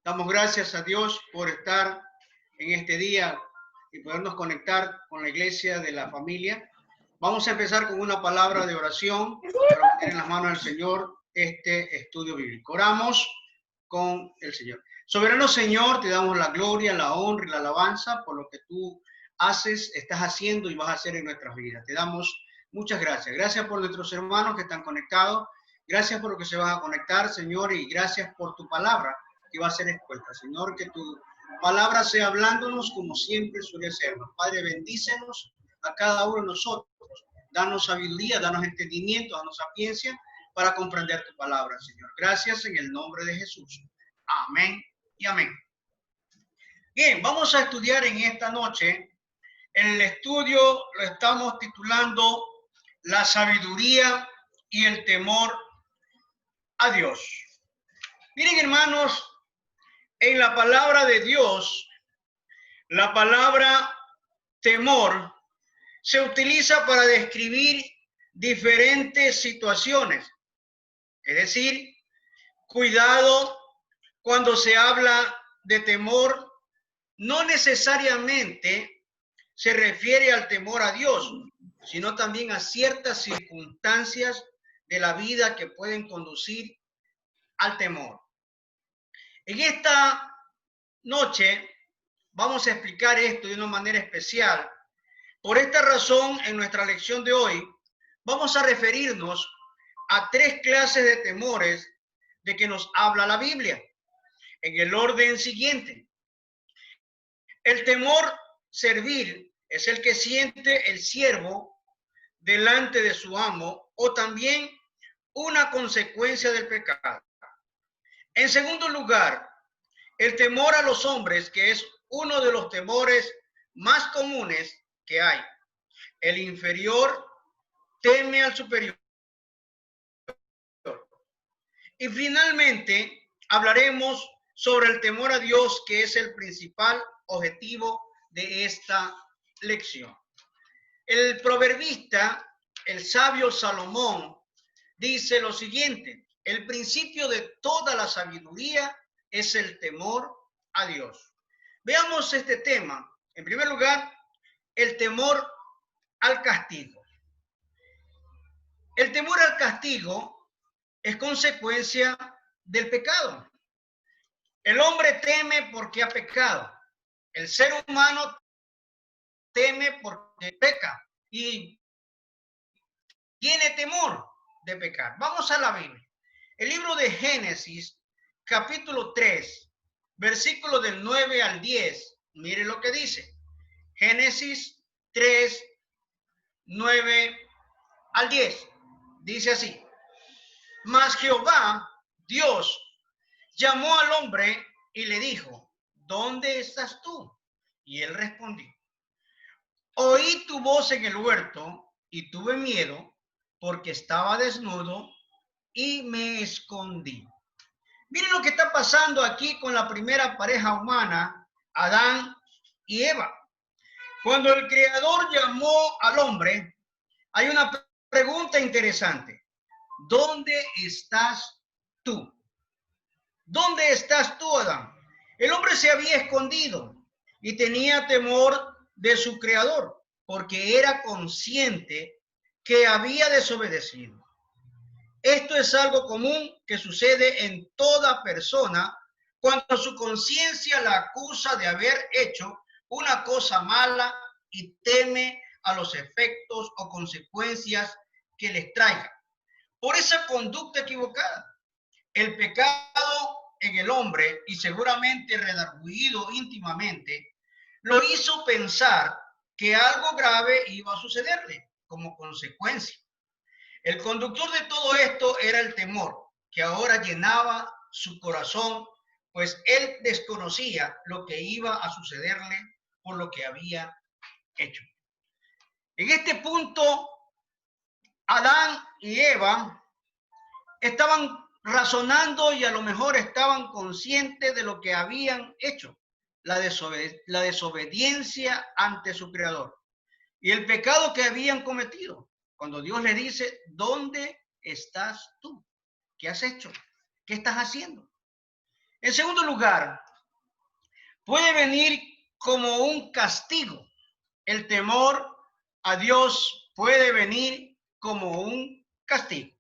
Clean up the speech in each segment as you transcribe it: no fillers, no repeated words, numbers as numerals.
Damos gracias a Dios por estar en este día y podernos conectar con la iglesia de la familia. Vamos a empezar con una palabra de oración para meter en las manos del Señor este estudio bíblico. Oramos con el Señor. Soberano Señor, te damos la gloria, la honra y la alabanza por lo que tú haces, estás haciendo y vas a hacer en nuestras vidas. Te damos muchas gracias. Gracias por nuestros hermanos que están conectados. Gracias por lo que se van a conectar, Señor, y gracias por tu palabra que va a ser expuesta. Señor, que tu palabra sea hablándonos como siempre suele sernos. Padre, bendícenos a cada uno de nosotros. Danos sabiduría, danos entendimiento, danos sapiencia para comprender tu palabra, Señor. Gracias en el nombre de Jesús. Amén y amén. Bien, vamos a estudiar en esta noche. El estudio lo estamos titulando La sabiduría y el temor a Dios. Miren, hermanos, en la palabra de Dios, la palabra temor se utiliza para describir diferentes situaciones. Es decir, cuidado cuando se habla de temor, no necesariamente se refiere al temor a Dios, sino también a ciertas circunstancias de la vida que pueden conducir al temor. En esta noche vamos a explicar esto de una manera especial. Por esta razón, en nuestra lección de hoy, vamos a referirnos a tres clases de temores de que nos habla la Biblia, en el orden siguiente. El temor servil es el que siente el siervo delante de su amo, o también una consecuencia del pecado. En segundo lugar, el temor a los hombres, que es uno de los temores más comunes que hay. El inferior teme al superior. Y finalmente hablaremos sobre el temor a Dios, que es el principal objetivo de esta lección. El proverbista, el sabio Salomón, dice lo siguiente: el principio de toda la sabiduría es el temor a Dios. Veamos este tema. En primer lugar, el temor al castigo. El temor al castigo es consecuencia del pecado. El hombre teme porque ha pecado. El ser humano teme porque peca y tiene temor de pecar. Vamos a la Biblia. El libro de Génesis, capítulo 3, versículo del 9 al 10. Mire lo que dice. Génesis 3, 9 al 10. Dice así: Mas Jehová, Dios, llamó al hombre y le dijo: ¿dónde estás tú? Y él respondió: oí tu voz en el huerto y tuve miedo porque estaba desnudo y me escondí. Miren lo que está pasando aquí con la primera pareja humana, Adán y Eva. Cuando el Creador llamó al hombre, hay una pregunta interesante. ¿Dónde estás tú? ¿Dónde estás tú, Adán? El hombre se había escondido y tenía temor de su Creador, porque era consciente que había desobedecido. Esto es algo común que sucede en toda persona cuando su conciencia la acusa de haber hecho una cosa mala y teme a los efectos o consecuencias que les traiga por esa conducta equivocada. El pecado en el hombre, y seguramente redarguido íntimamente, lo hizo pensar que algo grave iba a sucederle como consecuencia. El conductor de todo esto era el temor, que ahora llenaba su corazón, pues él desconocía lo que iba a sucederle por lo que había hecho. En este punto, Adán y Eva estaban razonando y a lo mejor estaban conscientes de lo que habían hecho, la desobediencia ante su Creador y el pecado que habían cometido. Cuando Dios le dice: ¿dónde estás tú? ¿Qué has hecho? ¿Qué estás haciendo? En segundo lugar, puede venir como un castigo. El temor a Dios puede venir como un castigo.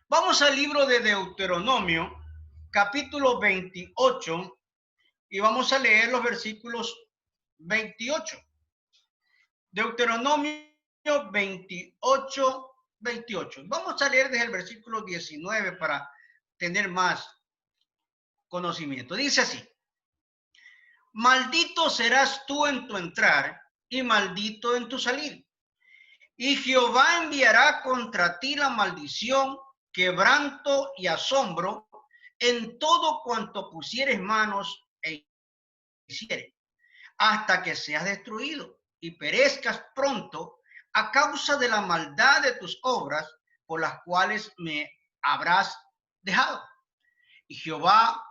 Vamos al libro de Deuteronomio, capítulo 28, y vamos a leer los versículos 28. Deuteronomio 28, 28. Vamos a leer desde el versículo 19 para tener más conocimiento. Dice así: maldito serás tú en tu entrar y maldito en tu salir. Y Jehová enviará contra ti la maldición, quebranto y asombro en todo cuanto pusieres manos e hicieres, hasta que seas destruido y perezcas pronto a causa de la maldad de tus obras por las cuales me habrás dejado. Y Jehová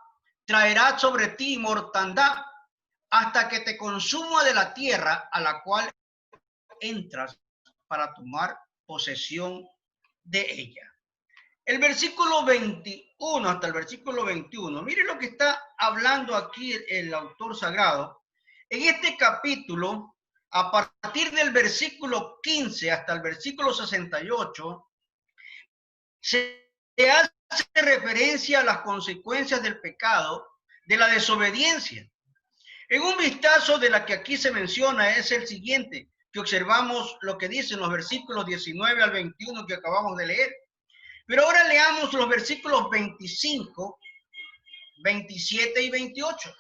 traerá sobre ti mortandad hasta que te consuma de la tierra a la cual entras para tomar posesión de ella. El versículo 21 hasta el versículo 21, mire lo que está hablando aquí el autor sagrado. En este capítulo, a partir del versículo 15 hasta el versículo 68, se hace referencia a las consecuencias del pecado, de la desobediencia. En un vistazo de la que aquí se menciona es el siguiente, que observamos lo que dicen los versículos 19 al 21 que acabamos de leer. Pero ahora leamos los versículos 25, 27 y 28,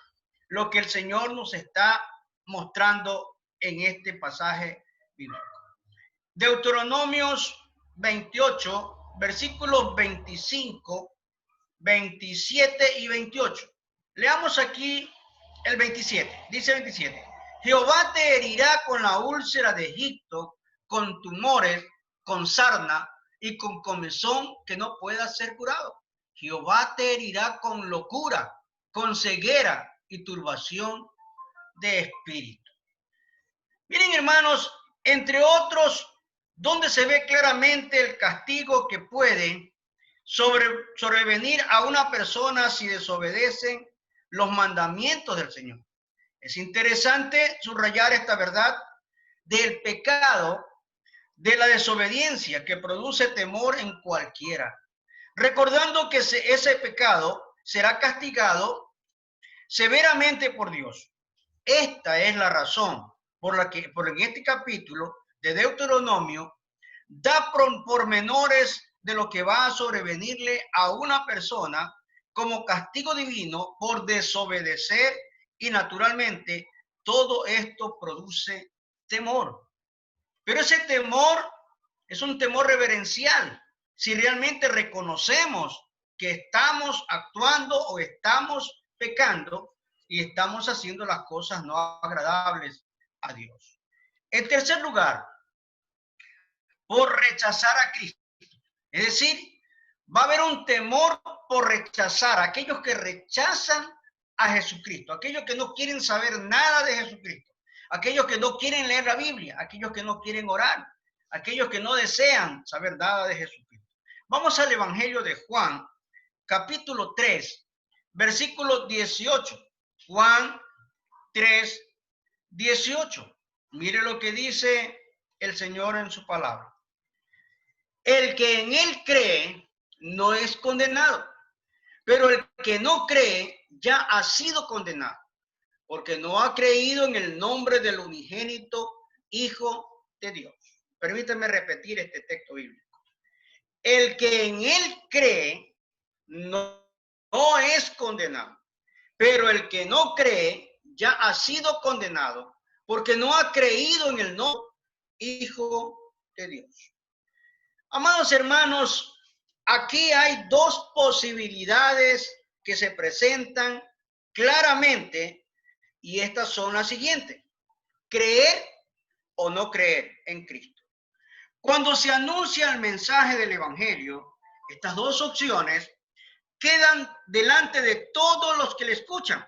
lo que el Señor nos está mostrando en este pasaje bíblico. Deuteronomios 28, versículos 25, 27 y 28. Leamos aquí el 27. Dice 27. Jehová te herirá con la úlcera de Egipto, con tumores, con sarna y con comezón que no pueda ser curado. Jehová te herirá con locura, con ceguera y turbación de espíritu. Miren, hermanos, entre otros, donde se ve claramente el castigo que puede sobrevenir a una persona si desobedecen los mandamientos del Señor. Es interesante subrayar esta verdad del pecado, de la desobediencia que produce temor en cualquiera, recordando que ese pecado será castigado severamente por Dios. Esta es la razón por la que en este capítulo de Deuteronomio da pormenores de lo que va a sobrevenirle a una persona como castigo divino por desobedecer, y naturalmente todo esto produce temor. Pero ese temor es un temor reverencial. Si realmente reconocemos que estamos actuando o estamos pecando y estamos haciendo las cosas no agradables a Dios. En tercer lugar, por rechazar a Cristo. Es decir, va a haber un temor por rechazar a aquellos que rechazan a Jesucristo, aquellos que no quieren saber nada de Jesucristo, aquellos que no quieren leer la Biblia, aquellos que no quieren orar, aquellos que no desean saber nada de Jesucristo. Vamos al Evangelio de Juan, capítulo 3, versículo 18. Juan 3, 18. Mire lo que dice el Señor en su palabra. El que en él cree no es condenado, pero el que no cree ya ha sido condenado, porque no ha creído en el nombre del unigénito Hijo de Dios. Permítame repetir este texto bíblico. El que en él cree no es condenado, pero el que no cree ya ha sido condenado, porque no ha creído en el nombre Hijo de Dios. Amados hermanos, aquí hay dos posibilidades que se presentan claramente, y estas son las siguientes: creer o no creer en Cristo. Cuando se anuncia el mensaje del Evangelio, estas dos opciones quedan delante de todos los que le escuchan.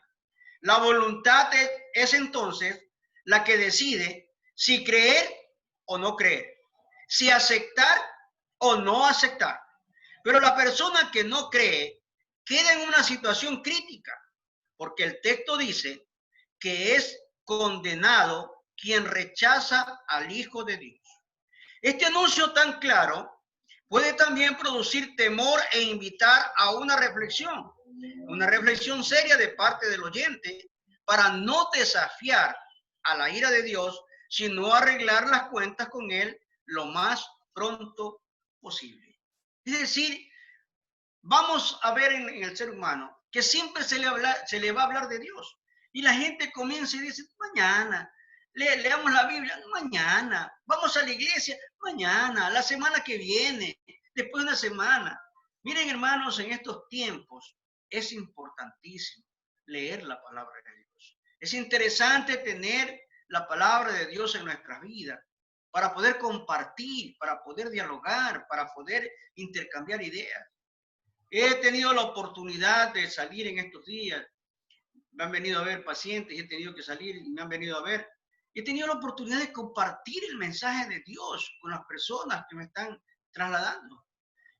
La voluntad es entonces la que decide si creer o no creer, si aceptar o no aceptar. Pero la persona que no cree queda en una situación crítica, porque el texto dice que es condenado quien rechaza al Hijo de Dios. Este anuncio tan claro puede también producir temor e invitar a una reflexión seria de parte del oyente para no desafiar a la ira de Dios, sino arreglar las cuentas con Él lo más pronto posible. Es decir, vamos a ver en el ser humano que siempre se le va a hablar de Dios. Y la gente comienza y dice, mañana, leamos la Biblia, mañana, vamos a la iglesia, mañana, la semana que viene, después de una semana. Miren, hermanos, en estos tiempos es importantísimo leer la palabra de Dios. Es interesante tener la palabra de Dios en nuestras vidas para poder compartir, para poder dialogar, para poder intercambiar ideas. He tenido la oportunidad de salir en estos días. Me han venido a ver pacientes, he tenido que salir y me han venido a ver. He tenido la oportunidad de compartir el mensaje de Dios con las personas que me están trasladando.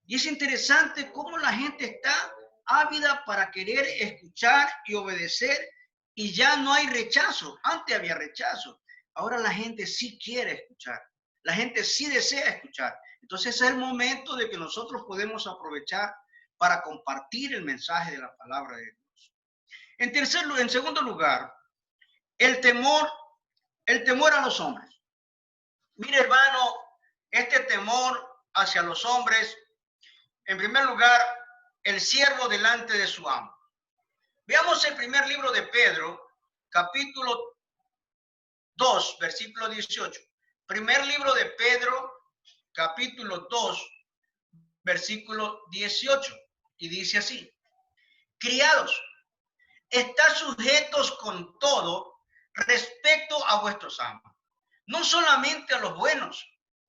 Y es interesante cómo la gente está ávida para querer escuchar y obedecer y ya no hay rechazo. Antes había rechazo. Ahora la gente sí quiere escuchar. La gente sí desea escuchar. Entonces es el momento de que nosotros podemos aprovechar para compartir el mensaje de la palabra de Dios. En segundo lugar, el temor a los hombres. Mire, hermano, este temor hacia los hombres, en primer lugar, el siervo delante de su amo. Veamos el primer libro de Pedro, capítulo 2, versículo 18. Primer libro de Pedro, capítulo 2, versículo 18. Y dice así: criados, estad sujetos con todo respecto a vuestros amos, no solamente a los buenos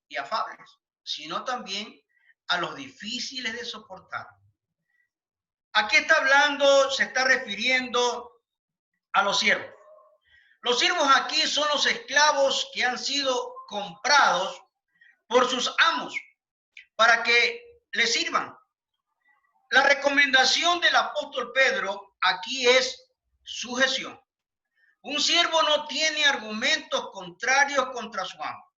y afables, sino también a los difíciles de soportar. Aquí está hablando, se está refiriendo a los siervos. Los siervos aquí son los esclavos que han sido comprados por sus amos para que les sirvan. La recomendación del apóstol Pedro aquí es sujeción. Un siervo no tiene argumentos contrarios contra su amo.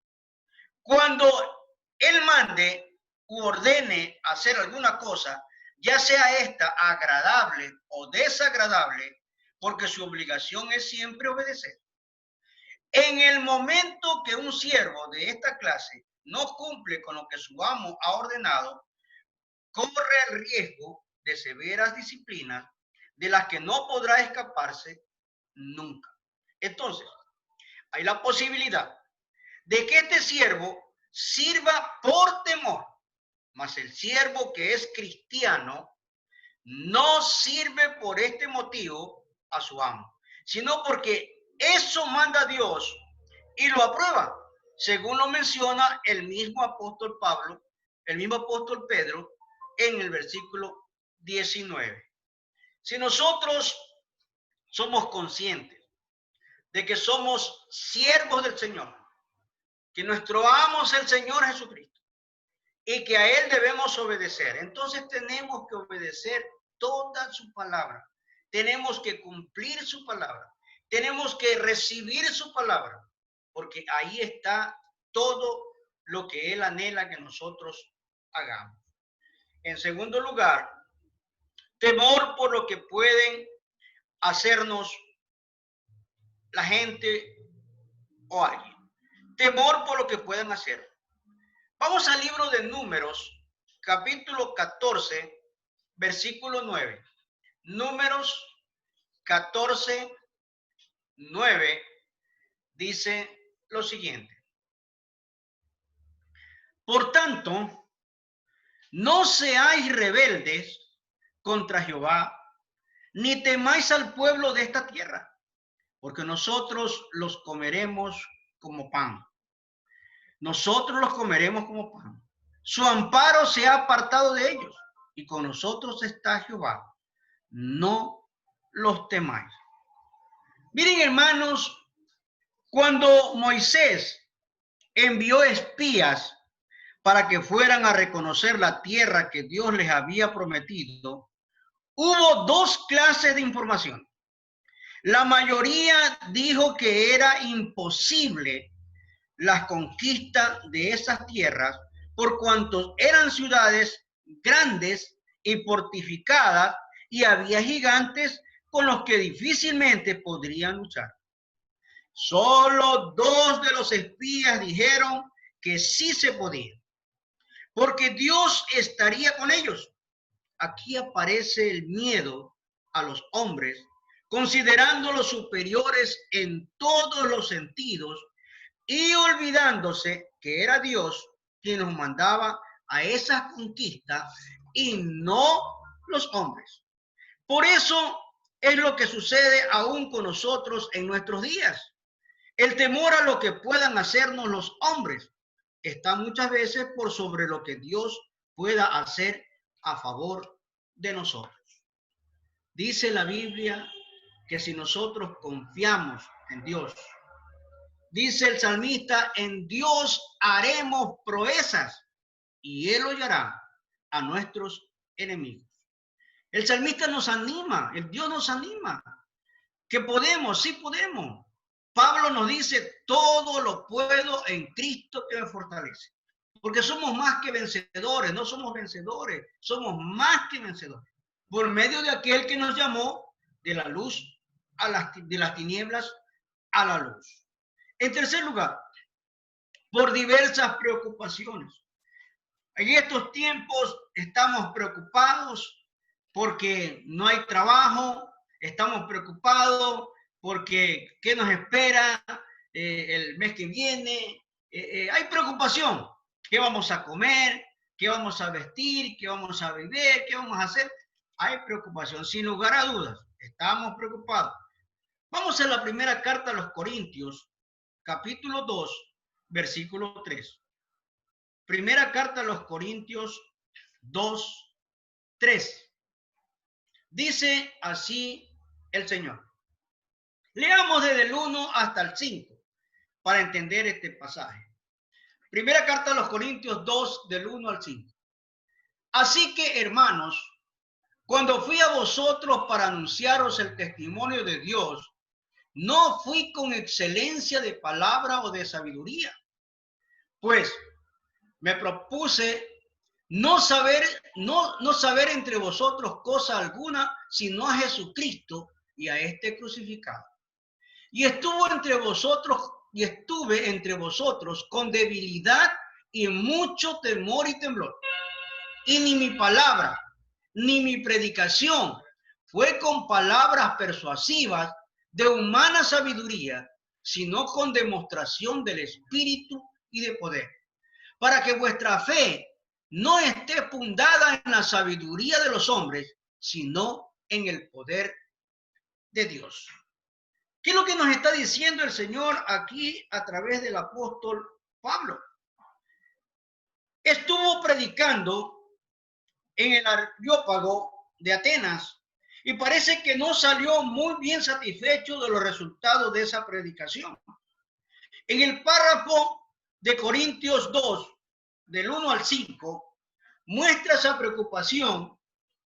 Cuando él mande u ordene hacer alguna cosa, ya sea esta agradable o desagradable, porque su obligación es siempre obedecer. En el momento que un siervo de esta clase no cumple con lo que su amo ha ordenado, corre el riesgo de severas disciplinas de las que no podrá escaparse nunca. Entonces, hay la posibilidad de que este siervo sirva por temor, mas el siervo que es cristiano no sirve por este motivo a su amo, sino porque eso manda Dios y lo aprueba, según lo menciona el mismo apóstol Pablo, el mismo apóstol Pedro, en el versículo 19. Si nosotros somos conscientes de que somos siervos del Señor, que nuestro amo es el Señor Jesucristo y que a Él debemos obedecer, entonces tenemos que obedecer toda su palabra, tenemos que cumplir su palabra, tenemos que recibir su palabra, porque ahí está todo lo que Él anhela que nosotros hagamos. En segundo lugar, temor por lo que pueden hacernos la gente o alguien. Temor por lo que pueden hacer. Vamos al libro de Números, capítulo 14, versículo 9. Números 14, 9 dice lo siguiente: por tanto, no seáis rebeldes contra Jehová, ni temáis al pueblo de esta tierra, porque nosotros los comeremos como pan. Nosotros los comeremos como pan. Su amparo se ha apartado de ellos, y con nosotros está Jehová. No los temáis. Miren, hermanos, cuando Moisés envió espías para que fueran a reconocer la tierra que Dios les había prometido, hubo dos clases de información. La mayoría dijo que era imposible la conquista de esas tierras por cuanto eran ciudades grandes y fortificadas y había gigantes con los que difícilmente podrían luchar. Solo 2 de los espías dijeron que sí se podía, porque Dios estaría con ellos. Aquí aparece el miedo a los hombres, considerándolos superiores en todos los sentidos y olvidándose que era Dios quien nos mandaba a esa conquista y no los hombres. Por eso es lo que sucede aún con nosotros en nuestros días. El temor a lo que puedan hacernos los hombres está muchas veces por sobre lo que Dios pueda hacer a favor de nosotros. Dice la Biblia que si nosotros confiamos en Dios, dice el salmista, en Dios haremos proezas y Él hollará a nuestros enemigos. El salmista nos anima, el Dios nos anima, que podemos, sí podemos. Pablo nos dice, todo lo puedo en Cristo que me fortalece. Porque somos más que vencedores, no somos vencedores, somos más que vencedores. Por medio de aquel que nos llamó de la luz, de las tinieblas a la luz. En tercer lugar, por diversas preocupaciones. En estos tiempos estamos preocupados porque no hay trabajo, estamos preocupados porque qué nos espera el mes que viene. Hay preocupación. ¿Qué vamos a comer? ¿Qué vamos a vestir? ¿Qué vamos a beber? ¿Qué vamos a hacer? Hay preocupación, sin lugar a dudas. Estamos preocupados. Vamos a la primera carta a los Corintios, capítulo 2, versículo 3. Primera carta a los Corintios 2, 3. Dice así el Señor. Leamos desde el 1 hasta el 5 para entender este pasaje. Primera carta a los Corintios 2, del 1 al 5. Así que, hermanos, cuando fui a vosotros para anunciaros el testimonio de Dios, no fui con excelencia de palabra o de sabiduría, pues me propuse no saber entre vosotros cosa alguna, sino a Jesucristo y a este crucificado. Y estuve entre vosotros con debilidad y mucho temor y temblor. Y ni mi palabra, ni mi predicación fue con palabras persuasivas de humana sabiduría, sino con demostración del Espíritu y de poder, para que vuestra fe no esté fundada en la sabiduría de los hombres, sino en el poder de Dios. ¿Qué es lo que nos está diciendo el Señor aquí a través del apóstol Pablo? Estuvo predicando en el Areópago de Atenas y parece que no salió muy bien satisfecho de los resultados de esa predicación. En el párrafo de Corintios 2, del 1 al 5, muestra esa preocupación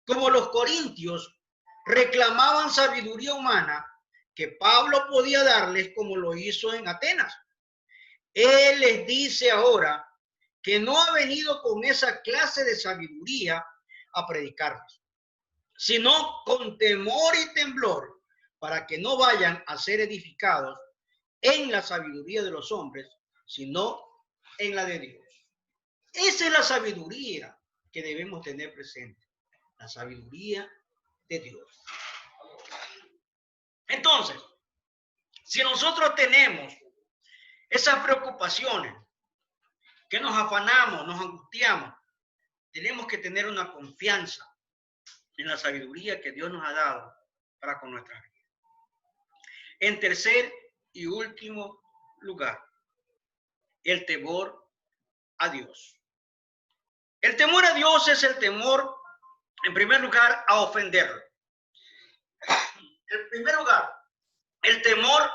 como los corintios reclamaban sabiduría humana que Pablo podía darles como lo hizo en Atenas. Él les dice ahora que no ha venido con esa clase de sabiduría a predicarles, sino con temor y temblor, para que no vayan a ser edificados en la sabiduría de los hombres, sino en la de Dios. Esa es la sabiduría que debemos tener presente, la sabiduría de Dios. Entonces, si nosotros tenemos esas preocupaciones, que nos afanamos, nos angustiamos, tenemos que tener una confianza en la sabiduría que Dios nos ha dado para con nuestra vida. En tercer y último lugar, el temor a Dios. El temor a Dios es el temor, en primer lugar, a ofenderlo. En primer lugar, el temor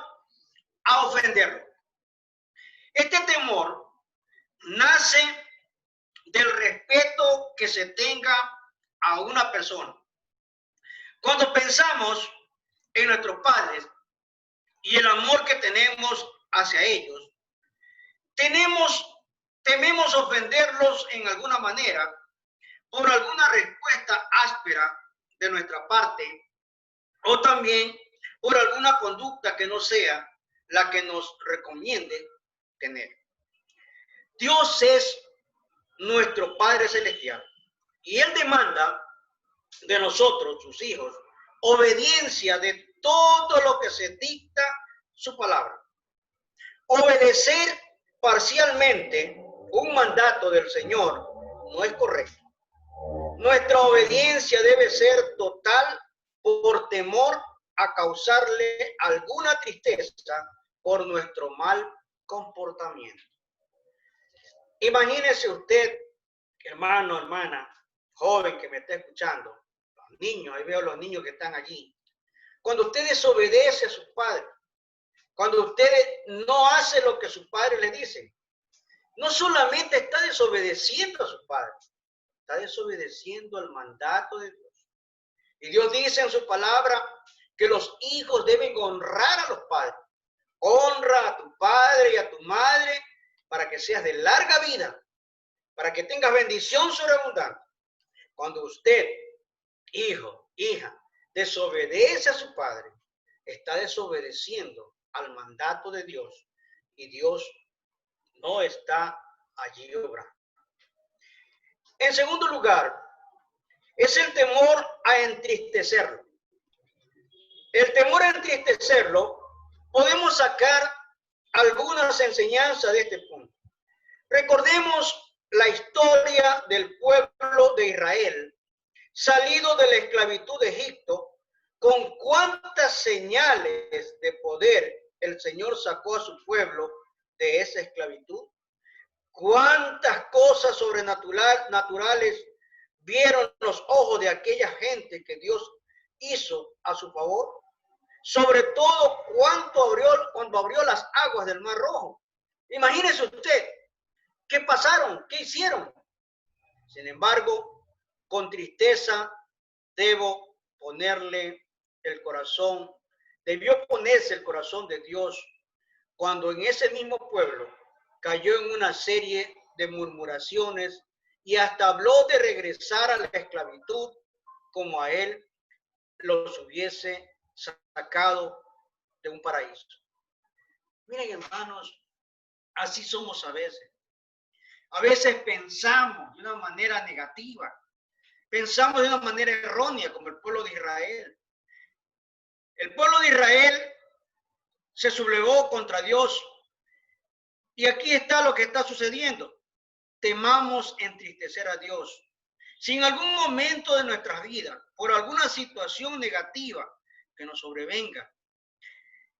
a ofenderlo. Este temor nace del respeto que se tenga a una persona. Cuando pensamos en nuestros padres y el amor que tenemos hacia ellos, tememos ofenderlos en alguna manera por alguna respuesta áspera de nuestra parte o también por alguna conducta que no sea la que nos recomiende tener. Dios es nuestro Padre Celestial y Él demanda de nosotros, sus hijos, obediencia de todo lo que se dicta su palabra. Obedecer parcialmente un mandato del Señor no es correcto. Nuestra obediencia debe ser total por temor a causarle alguna tristeza por nuestro mal comportamiento. Imagínese usted, hermano, hermana, joven que me está escuchando, los niños, ahí veo los niños que están allí. Cuando usted desobedece a sus padres, cuando usted no hace lo que sus padres le dicen, no solamente está desobedeciendo a sus padres, está desobedeciendo al mandato de Dios. Y Dios dice en su palabra que los hijos deben honrar a los padres. Honra a tu padre y a tu madre para que seas de larga vida, para que tengas bendición sobreabundante. Cuando usted, hijo, hija, desobedece a su padre, está desobedeciendo al mandato de Dios y Dios no está allí obrando. En segundo lugar, es el temor a entristecerlo. El temor a entristecerlo, podemos sacar algunas enseñanzas de este punto. Recordemos la historia del pueblo de Israel, salido de la esclavitud de Egipto, con cuántas señales de poder el Señor sacó a su pueblo de esa esclavitud. Cuántas cosas sobrenaturales vieron los ojos de aquella gente que Dios hizo a su favor. Sobre todo cuando abrió las aguas del Mar Rojo. Imagínese usted, ¿qué pasaron? ¿Qué hicieron? Sin embargo, con tristeza debo ponerle el corazón, debió ponerse el corazón de Dios cuando en ese mismo pueblo cayó en una serie de murmuraciones y hasta habló de regresar a la esclavitud como a él los hubiese sacado de un paraíso. Miren, hermanos, así somos a veces. A veces pensamos de una manera negativa, pensamos de una manera errónea como el pueblo de Israel. El pueblo de Israel se sublevó contra Dios y aquí está lo que está sucediendo. Temamos entristecer a Dios. Si en algún momento de nuestras vidas, por alguna situación negativa que nos sobrevenga,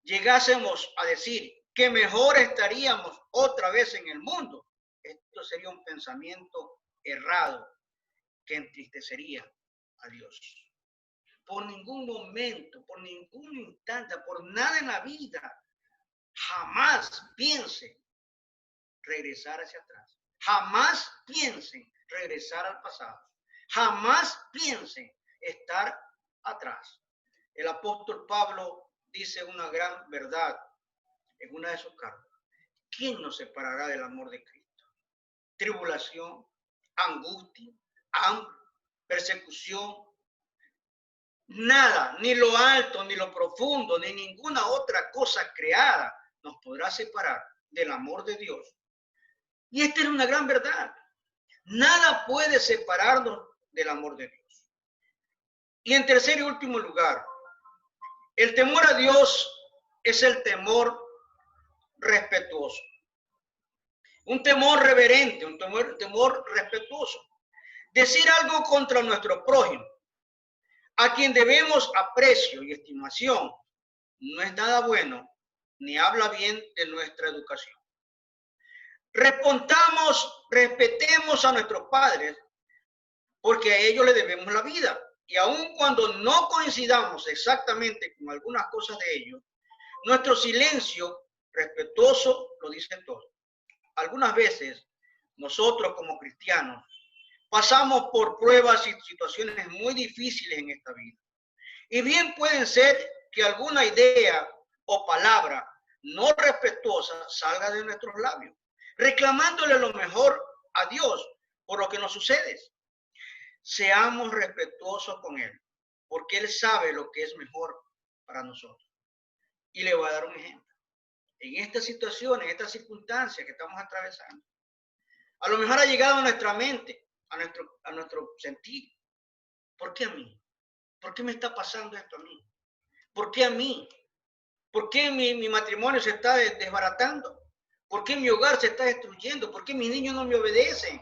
llegásemos a decir que mejor estaríamos otra vez en el mundo, esto sería un pensamiento errado que entristecería a Dios. Por ningún momento, por ningún instante, por nada en la vida, jamás piense regresar hacia atrás. Jamás piensen regresar al pasado. Jamás piensen estar atrás. El apóstol Pablo dice una gran verdad en una de sus cartas. ¿Quién nos separará del amor de Cristo? Tribulación, angustia, hambre, persecución. Nada, ni lo alto, ni lo profundo, ni ninguna otra cosa creada nos podrá separar del amor de Dios. Y esta es una gran verdad. Nada puede separarnos del amor de Dios. Y en tercer y último lugar, el temor a Dios es el temor respetuoso. Un temor reverente, un temor respetuoso. Decir algo contra nuestro prójimo, a quien debemos aprecio y estimación, no es nada bueno, ni habla bien de nuestra educación. Respetemos a nuestros padres, porque a ellos le debemos la vida. Y aun cuando no coincidamos exactamente con algunas cosas de ellos, nuestro silencio respetuoso lo dice todo. Algunas veces nosotros como cristianos pasamos por pruebas y situaciones muy difíciles en esta vida. Y bien pueden ser que alguna idea o palabra no respetuosa salga de nuestros labios, reclamándole lo mejor a Dios por lo que nos sucede. Seamos respetuosos con Él, porque Él sabe lo que es mejor para nosotros. Y le voy a dar un ejemplo. En esta situación, en esta circunstancia que estamos atravesando, a lo mejor ha llegado a nuestra mente, a nuestro sentir. ¿Por qué a mí? ¿Por qué me está pasando esto a mí? ¿Por qué a mí? ¿Por qué mi matrimonio se está desbaratando? ¿Por qué mi hogar se está destruyendo? ¿Por qué mis niños no me obedecen?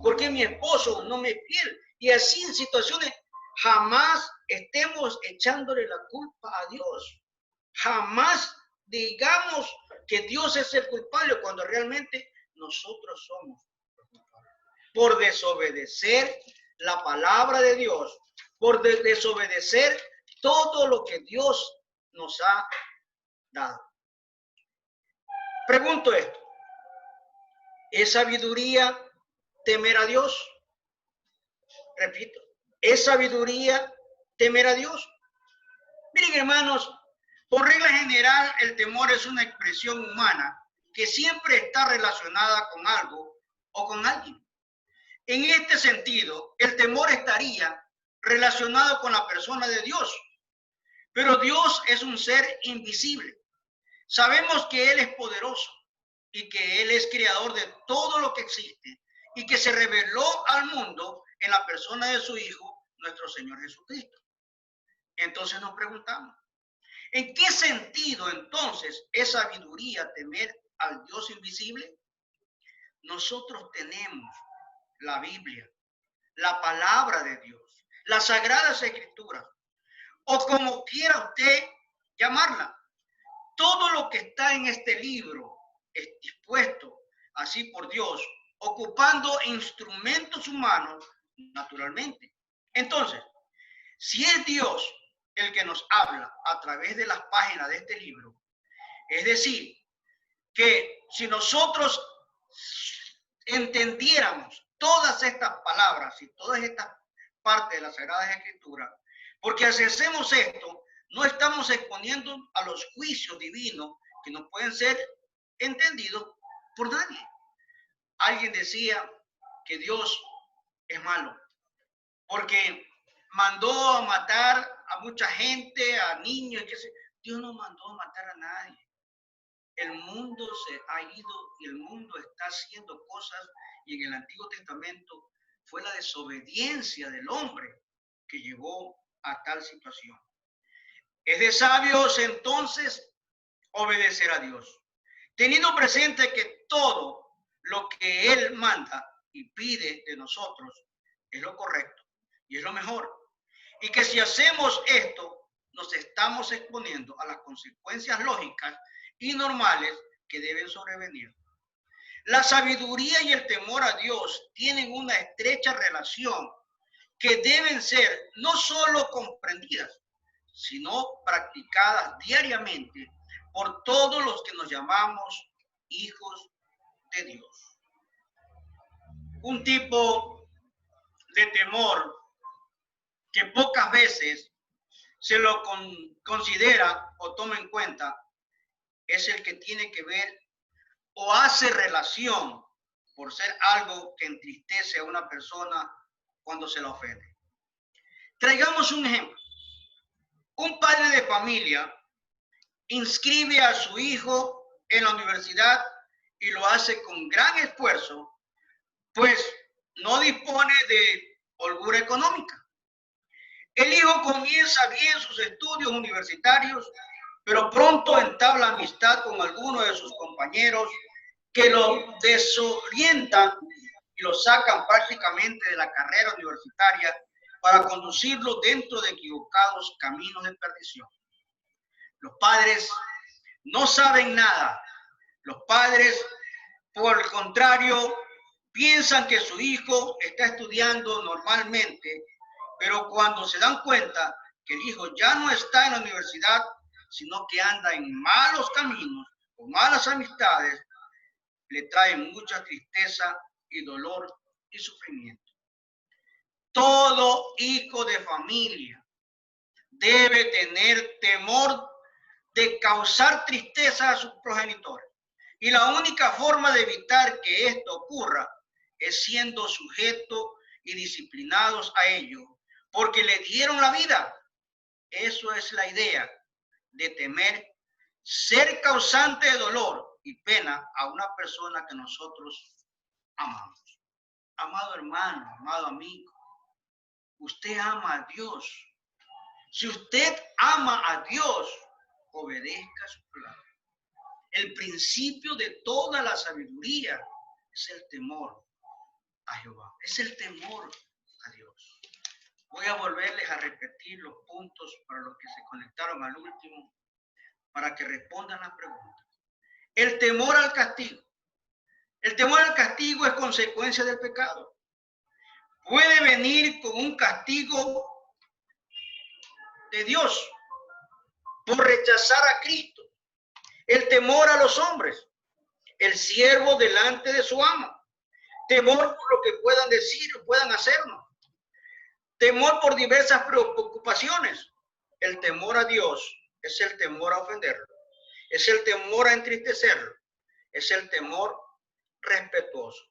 ¿Por qué mi esposo no me es fiel? Y así en situaciones, jamás estemos echándole la culpa a Dios. Jamás digamos que Dios es el culpable cuando realmente nosotros somos los culpables. Por desobedecer la palabra de Dios, por desobedecer todo lo que Dios nos ha dado. Pregunto esto: ¿es sabiduría temer a Dios? Repito, ¿es sabiduría temer a Dios? Miren, hermanos, por regla general, el temor es una expresión humana que siempre está relacionada con algo o con alguien. En este sentido, el temor estaría relacionado con la persona de Dios. Pero Dios es un ser invisible. Sabemos que Él es poderoso y que Él es creador de todo lo que existe y que se reveló al mundo en la persona de su Hijo, nuestro Señor Jesucristo. Entonces nos preguntamos, ¿en qué sentido entonces es sabiduría temer al Dios invisible? Nosotros tenemos la Biblia, la palabra de Dios, las sagradas escrituras, o como quiera usted llamarla. Todo lo que está en este libro es dispuesto así por Dios, ocupando instrumentos humanos naturalmente. Entonces, si es Dios el que nos habla a través de las páginas de este libro, es decir, que si nosotros entendiéramos todas estas palabras y todas estas partes de las Sagradas Escrituras, porque si hacemos esto, no estamos exponiendo a los juicios divinos que no pueden ser entendidos por nadie. Alguien decía que Dios es malo porque mandó a matar a mucha gente, a niños. Dios no mandó a matar a nadie. El mundo se ha ido y el mundo está haciendo cosas, y en el Antiguo Testamento fue la desobediencia del hombre que llevó a tal situación. Es de sabios entonces obedecer a Dios, teniendo presente que todo lo que Él manda y pide de nosotros es lo correcto y es lo mejor. Y que si hacemos esto, nos estamos exponiendo a las consecuencias lógicas y normales que deben sobrevenir. La sabiduría y el temor a Dios tienen una estrecha relación que deben ser no solo comprendidas, sino practicadas diariamente por todos los que nos llamamos hijos de Dios. Un tipo de temor que pocas veces se lo considera o toma en cuenta es el que tiene que ver o hace relación por ser algo que entristece a una persona cuando se la ofende. Traigamos un ejemplo. Un padre de familia inscribe a su hijo en la universidad y lo hace con gran esfuerzo, pues no dispone de holgura económica. El hijo comienza bien sus estudios universitarios, pero pronto entabla amistad con algunos de sus compañeros que lo desorientan y lo sacan prácticamente de la carrera universitaria para conducirlo dentro de equivocados caminos de perdición. Los padres no saben nada. Los padres, por el contrario, piensan que su hijo está estudiando normalmente, pero cuando se dan cuenta que el hijo ya no está en la universidad, sino que anda en malos caminos o malas amistades, le traen mucha tristeza y dolor y sufrimiento. Todo hijo de familia debe tener temor de causar tristeza a sus progenitores. Y la única forma de evitar que esto ocurra es siendo sujetos y disciplinados a ellos, porque le dieron la vida. Eso es la idea de temer ser causante de dolor y pena a una persona que nosotros amamos. Amado hermano, amado amigo, usted ama a Dios. Si usted ama a Dios, obedezca su palabra. El principio de toda la sabiduría es el temor a Jehová, es el temor a Dios. Voy a volverles a repetir los puntos para los que se conectaron al último, para que respondan las preguntas. El temor al castigo. El temor al castigo es consecuencia del pecado. Puede venir con un castigo de Dios por rechazar a Cristo. El temor a los hombres. El siervo delante de su amo. Temor por lo que puedan decir o puedan hacernos. Temor por diversas preocupaciones. El temor a Dios es el temor a ofenderlo. Es el temor a entristecerlo. Es el temor respetuoso.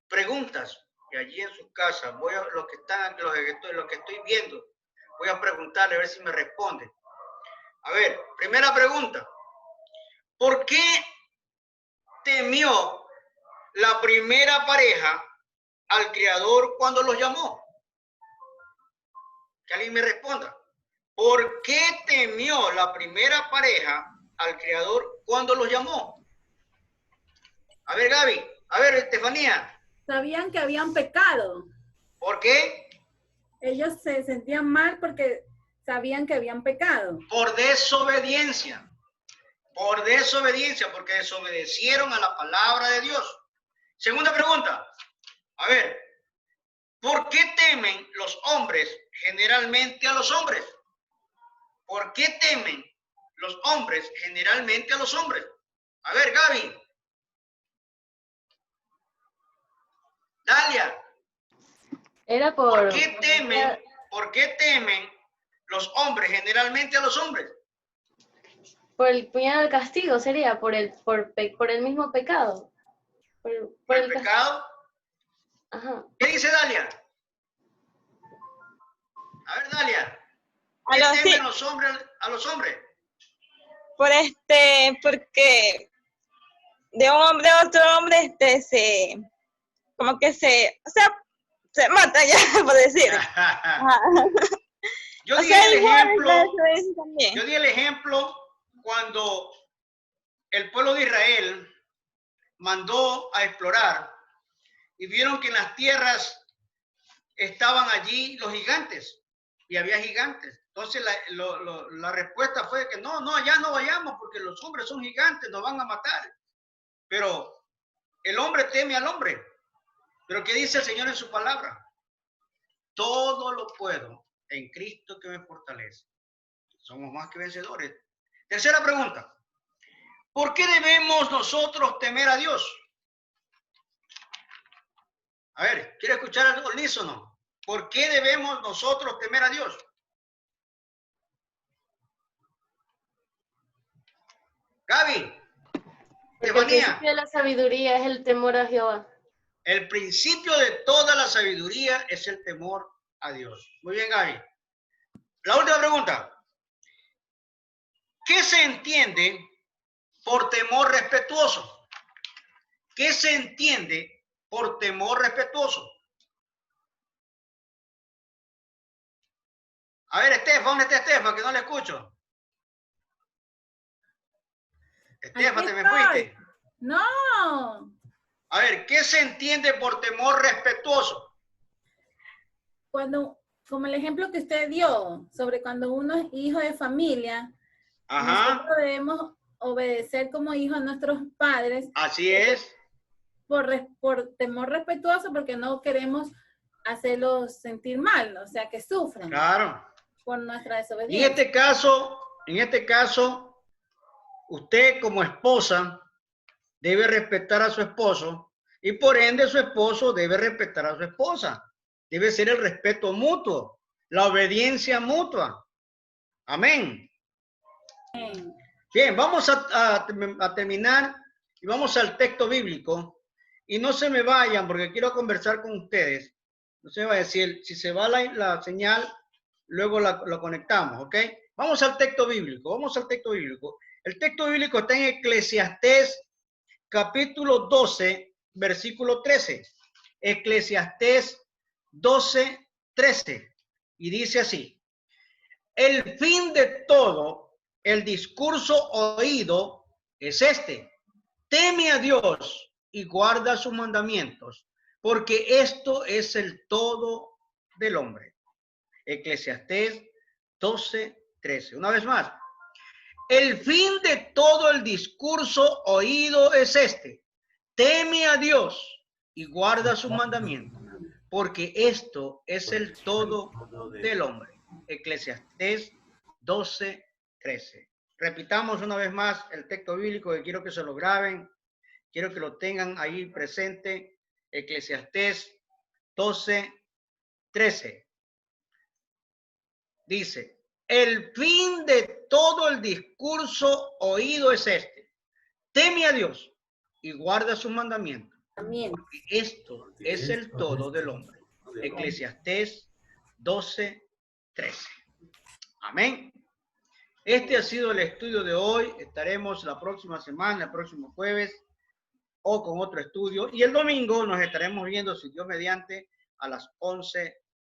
Preguntas. Y allí en su casa, voy a los que estoy viendo, voy a preguntarle a ver si me responden. A ver, primera pregunta. ¿Por qué temió la primera pareja al Creador cuando los llamó? Que alguien me responda. ¿Por qué temió la primera pareja al Creador cuando los llamó? A ver, Gaby. A ver, Estefanía. Sabían que habían pecado. ¿Por qué? Ellos se sentían mal porque sabían que habían pecado. Por desobediencia. Por desobediencia, porque desobedecieron a la palabra de Dios. Segunda pregunta. A ver, ¿por qué temen los hombres generalmente a los hombres? ¿Por qué temen los hombres generalmente a los hombres? A ver, Gaby. Dalia. Era ¿Por qué temen los hombres generalmente a los hombres? por el puñado del castigo, sería por el mismo pecado. ¿Por el pecado? Ajá. ¿Qué dice Dalia? A ver, Dalia. ¿Qué Aló, temen sí. los hombres a los hombres? Porque de un hombre a otro hombre, se mata ya, por decir. Yo O di sea, el igual, ejemplo. eso también. Yo di el ejemplo cuando el pueblo de Israel mandó a explorar y vieron que en las tierras estaban allí los gigantes y había gigantes. Entonces la respuesta fue que no, allá no vayamos porque los hombres son gigantes, nos van a matar. Pero el hombre teme al hombre. Pero ¿qué dice el Señor en su palabra? Todo lo puedo en Cristo que me fortalece. Somos más que vencedores. Tercera pregunta. ¿Por qué debemos nosotros temer a Dios? A ver, ¿quiere escuchar al unísono? ¿Por qué debemos nosotros temer a Dios? Gaby. Porque el principio de la sabiduría es el temor a Jehová. El principio de toda la sabiduría es el temor a Dios. Muy bien, Gaby. La última pregunta. ¿Qué se entiende por temor respetuoso? ¿Qué se entiende por temor respetuoso? A ver, Estefan, ¿dónde está Estefan? Que no le escucho. Estefan, te me fuiste. No. A ver, ¿qué se entiende por temor respetuoso? Cuando, como el ejemplo que usted dio sobre cuando uno es hijo de familia, Ajá. nosotros debemos obedecer como hijos a nuestros padres. Así es. Por temor respetuoso, porque no queremos hacerlos sentir mal, o sea, que sufran. Claro. Por nuestra Y desobediencia. en este caso, usted como esposa debe respetar a su esposo y por ende su esposo debe respetar a su esposa. Debe ser el respeto mutuo, la obediencia mutua. Amén. Amén. Bien, vamos a terminar y vamos al texto bíblico. Y no se me vayan porque quiero conversar con ustedes. No se va a decir, si se va la señal, luego lo conectamos, ¿ok? Vamos al texto bíblico, vamos al texto bíblico. El texto bíblico está en Eclesiastés capítulo 12, versículo 13. Eclesiastés 12, 13. Y dice así: el fin de todo el discurso oído es este: teme a Dios y guarda sus mandamientos, porque esto es el todo del hombre. Eclesiastés 12, 13. Una vez más. El fin de todo el discurso oído es este: teme a Dios y guarda sus mandamientos, porque esto es el todo del hombre. Eclesiastés 12, 13. Repitamos una vez más el texto bíblico, que quiero que se lo graben, quiero que lo tengan ahí presente. Eclesiastés 12, 13. Dice: el fin de todo el discurso oído es este: teme a Dios y guarda sus mandamientos, También. porque esto es el todo del hombre. Eclesiastés 12, 13. Amén. Este ha sido el estudio de hoy. Estaremos la próxima semana, el próximo jueves, o con otro estudio. Y el domingo nos estaremos viendo, si Dios mediante, a las 11